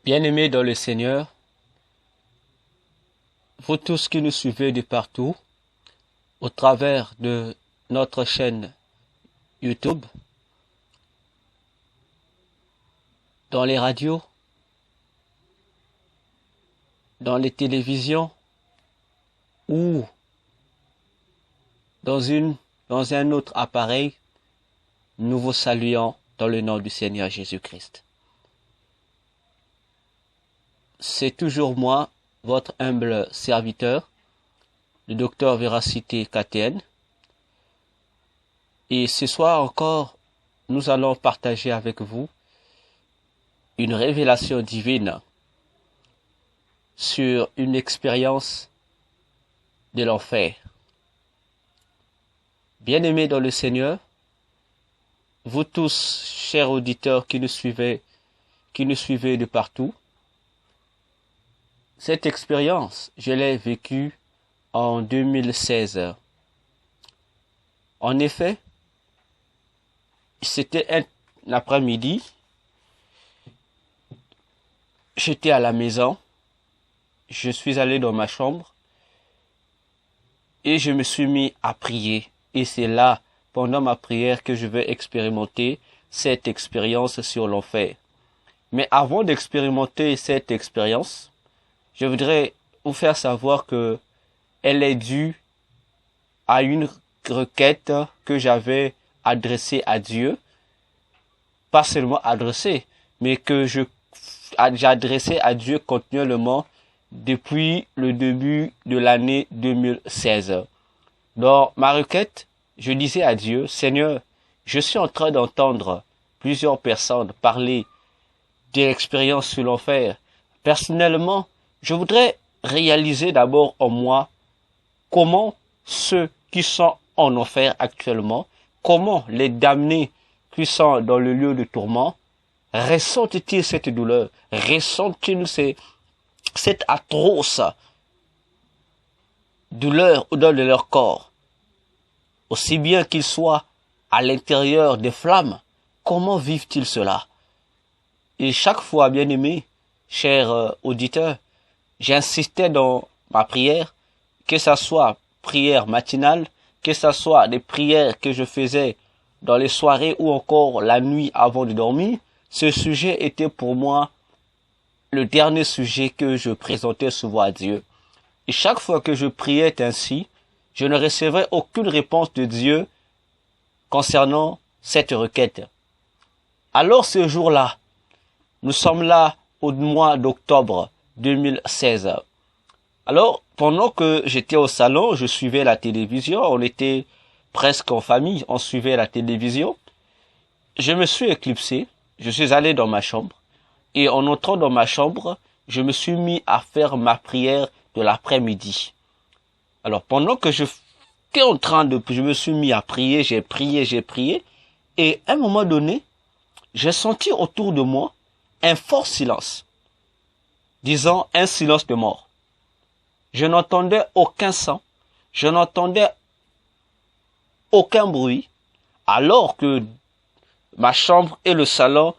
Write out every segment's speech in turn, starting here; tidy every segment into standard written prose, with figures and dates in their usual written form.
Bien-aimés dans le Seigneur, vous tous qui nous suivez de partout, au travers de notre chaîne YouTube, dans les radios, dans les télévisions ou dans un autre appareil, nous vous saluons dans le nom du Seigneur Jésus-Christ. C'est toujours moi, votre humble serviteur, le docteur Véracité KTN. Et ce soir encore, nous allons partager avec vous une révélation divine sur une expérience de l'enfer. Bien-aimés dans le Seigneur, vous tous, chers auditeurs qui nous suivez de partout, cette expérience, je l'ai vécue en 2016. En effet, c'était un après-midi. J'étais à la maison. Je suis allé dans ma chambre et je me suis mis à prier. Et c'est là, pendant ma prière, que je vais expérimenter cette expérience sur l'enfer. Mais avant d'expérimenter cette expérience, je voudrais vous faire savoir que elle est due à une requête que j'avais adressée à Dieu. Pas seulement adressée, mais que j'adressais à Dieu continuellement depuis le début de l'année 2016. Dans ma requête, je disais à Dieu, Seigneur, je suis en train d'entendre plusieurs personnes parler de l'expérience sur l'enfer. Personnellement, je voudrais réaliser d'abord en moi comment ceux qui sont en enfer actuellement, comment les damnés qui sont dans le lieu de tourment, ressentent-ils cette douleur, ressentent-ils cette atroce douleur au-dedans de leur corps, aussi bien qu'ils soient à l'intérieur des flammes, comment vivent-ils cela? Et chaque fois, bien-aimés, chers auditeurs, j'insistais dans ma prière, que ça soit prière matinale, que ça soit des prières que je faisais dans les soirées ou encore la nuit avant de dormir. Ce sujet était pour moi le dernier sujet que je présentais souvent à Dieu. Et chaque fois que je priais ainsi, je ne recevais aucune réponse de Dieu concernant cette requête. Alors ce jour-là, nous sommes là au mois d'octobre 2016. Alors, pendant que j'étais au salon, je suivais la télévision, on était presque en famille, on suivait la télévision. Je me suis éclipsé, je suis allé dans ma chambre, et en entrant dans ma chambre, je me suis mis à faire ma prière de l'après-midi. Alors, pendant que je me suis mis à prier, j'ai prié, et à un moment donné, j'ai senti autour de moi un fort silence. Disons, un silence de mort. Je n'entendais aucun son, je n'entendais aucun bruit, alors que ma chambre et le salon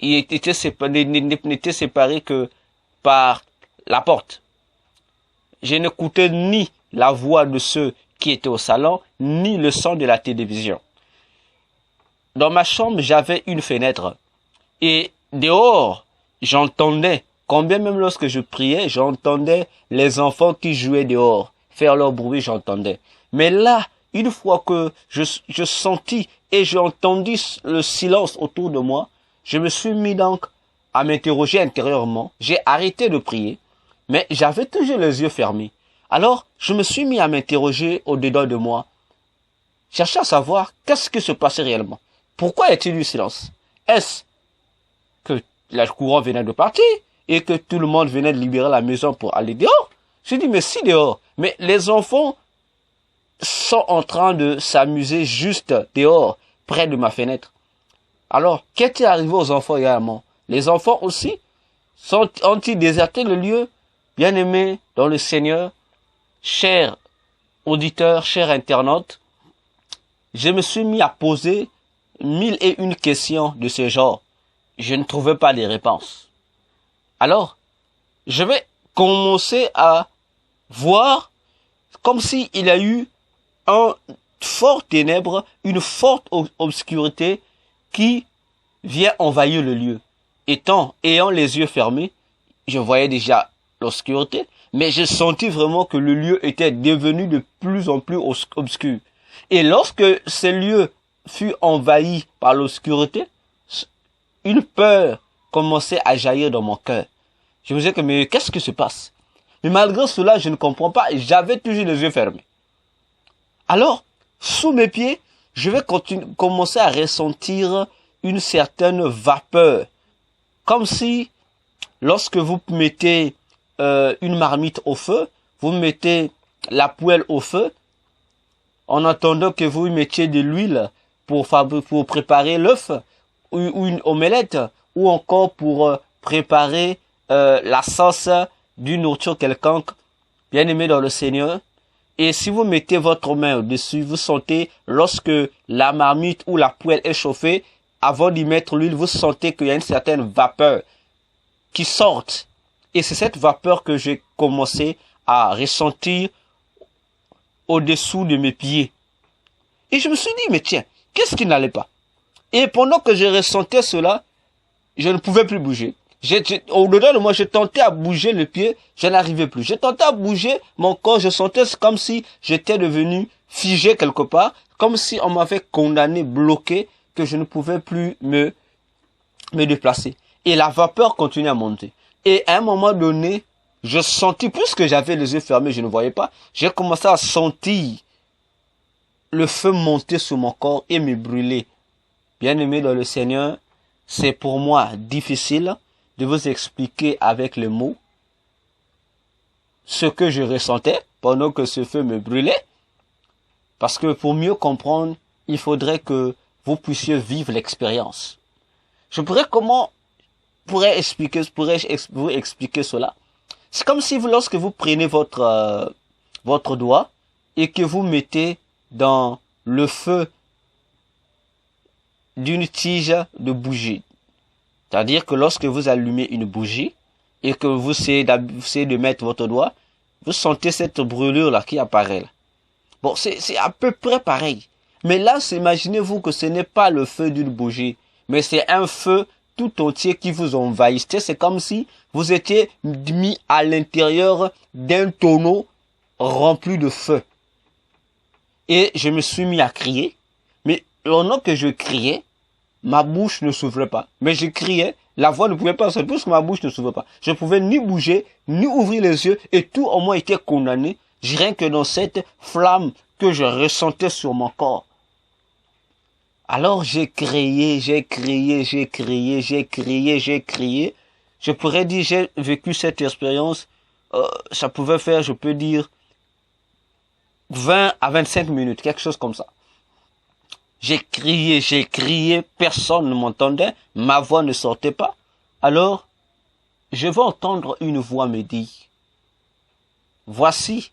n'étaient séparés que par la porte. Je n'écoutais ni la voix de ceux qui étaient au salon, ni le son de la télévision. Dans ma chambre, j'avais une fenêtre. Et dehors, j'entendais, combien même lorsque je priais, j'entendais les enfants qui jouaient dehors, faire leur bruit, j'entendais. Mais là, une fois que je sentis et j'ai entendu le silence autour de moi, je me suis mis donc à m'interroger intérieurement. J'ai arrêté de prier, mais j'avais toujours les yeux fermés. Alors, je me suis mis à m'interroger au-dedans de moi, cherchant à savoir qu'est-ce qui se passait réellement. Pourquoi y a-t-il eu silence? Est-ce que la courant venait de partir et que tout le monde venait de libérer la maison pour aller dehors? Je dis, mais si dehors, mais les enfants sont en train de s'amuser juste dehors, près de ma fenêtre. Alors, qu'est-il arrivé aux enfants également? Les enfants aussi ont-ils déserté le lieu? Bien-aimés dans le Seigneur, chers auditeurs, chers internautes, je me suis mis à poser 1001 questions de ce genre. Je ne trouvais pas de réponses. Alors, je vais commencer à voir comme s'il y a eu un fort ténèbre, une forte obscurité qui vient envahir le lieu. Ayant les yeux fermés, je voyais déjà l'obscurité, mais j'ai senti vraiment que le lieu était devenu de plus en plus obscur. Et lorsque ce lieu fut envahi par l'obscurité, une peur commençait à jaillir dans mon cœur. Je me disais que, mais qu'est-ce qui se passe? Mais malgré cela, je ne comprends pas et j'avais toujours les yeux fermés. Alors, sous mes pieds, je vais commencer à ressentir une certaine vapeur. Comme si, lorsque vous mettez une marmite au feu, vous mettez la poêle au feu, en attendant que vous mettiez de l'huile pour préparer l'œuf, ou une omelette, ou encore pour préparer la sauce d'une nourriture quelconque, bien aimé dans le Seigneur. Et si vous mettez votre main au-dessus, vous sentez, lorsque la marmite ou la poêle est chauffée, avant d'y mettre l'huile, vous sentez qu'il y a une certaine vapeur qui sort. Et c'est cette vapeur que j'ai commencé à ressentir au-dessous de mes pieds. Et je me suis dit, mais tiens, qu'est-ce qui n'allait pas? Et pendant que je ressentais cela, je ne pouvais plus bouger. Au-dedans de moi, je tentais à bouger le pied, je n'arrivais plus. Je tentais à bouger mon corps, je sentais comme si j'étais devenu figé quelque part, comme si on m'avait condamné, bloqué, que je ne pouvais plus me déplacer. Et la vapeur continuait à monter. Et à un moment donné, je sentis, puisque j'avais les yeux fermés, je ne voyais pas, j'ai commencé à sentir le feu monter sur mon corps et me brûler. Bien-aimé dans le Seigneur, c'est pour moi difficile de vous expliquer avec les mots ce que je ressentais pendant que ce feu me brûlait. Parce que pour mieux comprendre, il faudrait que vous puissiez vivre l'expérience. Pourrais-je vous expliquer cela? C'est comme si lorsque vous prenez votre doigt et que vous mettez dans le feu d'une tige de bougie. C'est-à-dire que lorsque vous allumez une bougie et que vous essayez de mettre votre doigt, vous sentez cette brûlure-là qui apparaît là. Bon, c'est à peu près pareil. Mais là, imaginez-vous que ce n'est pas le feu d'une bougie, mais c'est un feu tout entier qui vous envahit. C'est comme si vous étiez mis à l'intérieur d'un tonneau rempli de feu. Et je me suis mis à crier. Mais pendant que je criais, ma bouche ne s'ouvrait pas. Mais je criais, la voix ne pouvait pas sortir puisque ma bouche ne s'ouvrait pas. Je ne pouvais ni bouger, ni ouvrir les yeux, et tout au moins était condamné, rien que dans cette flamme que je ressentais sur mon corps. Alors j'ai crié. Je pourrais dire, j'ai vécu cette expérience, ça pouvait faire, je peux dire, 20 à 25 minutes, quelque chose comme ça. J'ai crié, personne ne m'entendait, ma voix ne sortait pas. Alors, je vais entendre une voix me dire, voici,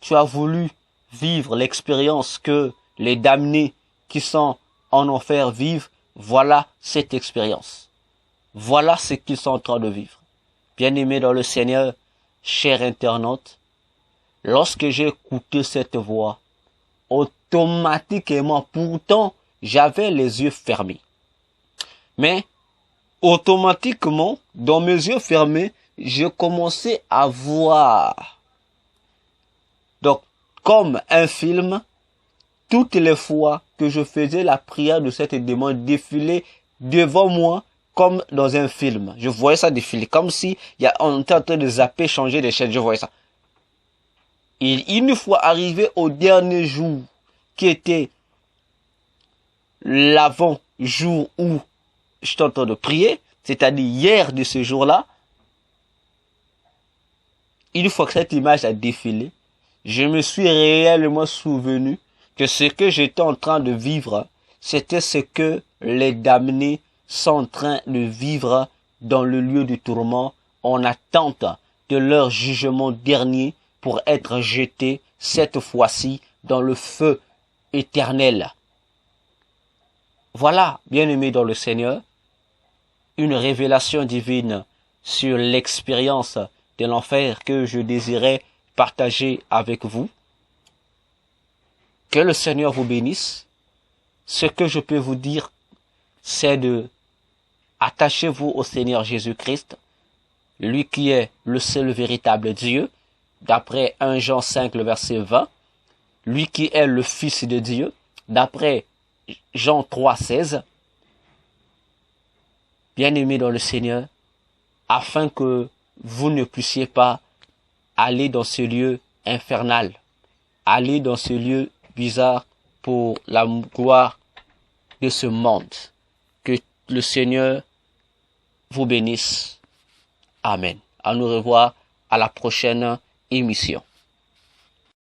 tu as voulu vivre l'expérience que les damnés qui sont en enfer vivent, voilà cette expérience. Voilà ce qu'ils sont en train de vivre. Bien-aimés dans le Seigneur, chers internautes, lorsque j'ai écouté cette voix, automatiquement, pourtant, j'avais les yeux fermés. Mais, automatiquement, dans mes yeux fermés, je commençais à voir. Donc, comme un film, toutes les fois que je faisais la prière de cette démon défiler devant moi, comme dans un film. Je voyais ça défiler, comme si on était en train de zapper, changer des chaînes, je voyais ça. Et une fois arrivé au dernier jour, qui était l'avant-jour où j'étais en train de prier, c'est-à-dire hier de ce jour-là, une fois que cette image a défilé, je me suis réellement souvenu que ce que j'étais en train de vivre, c'était ce que les damnés sont en train de vivre dans le lieu du tourment en attente de leur jugement dernier pour être jetés cette fois-ci dans le feu éternel. Voilà, bien-aimés dans le Seigneur, une révélation divine sur l'expérience de l'enfer que je désirais partager avec vous. Que le Seigneur vous bénisse. Ce que je peux vous dire, c'est de attachez-vous au Seigneur Jésus-Christ, lui qui est le seul véritable Dieu, d'après 1 Jean 5, le verset 20, lui qui est le Fils de Dieu, d'après Jean 3, 16. Bien-aimés dans le Seigneur, afin que vous ne puissiez pas aller dans ce lieu infernal, aller dans ce lieu bizarre pour la gloire de ce monde. Que le Seigneur vous bénisse. Amen. À nous revoir à la prochaine émission.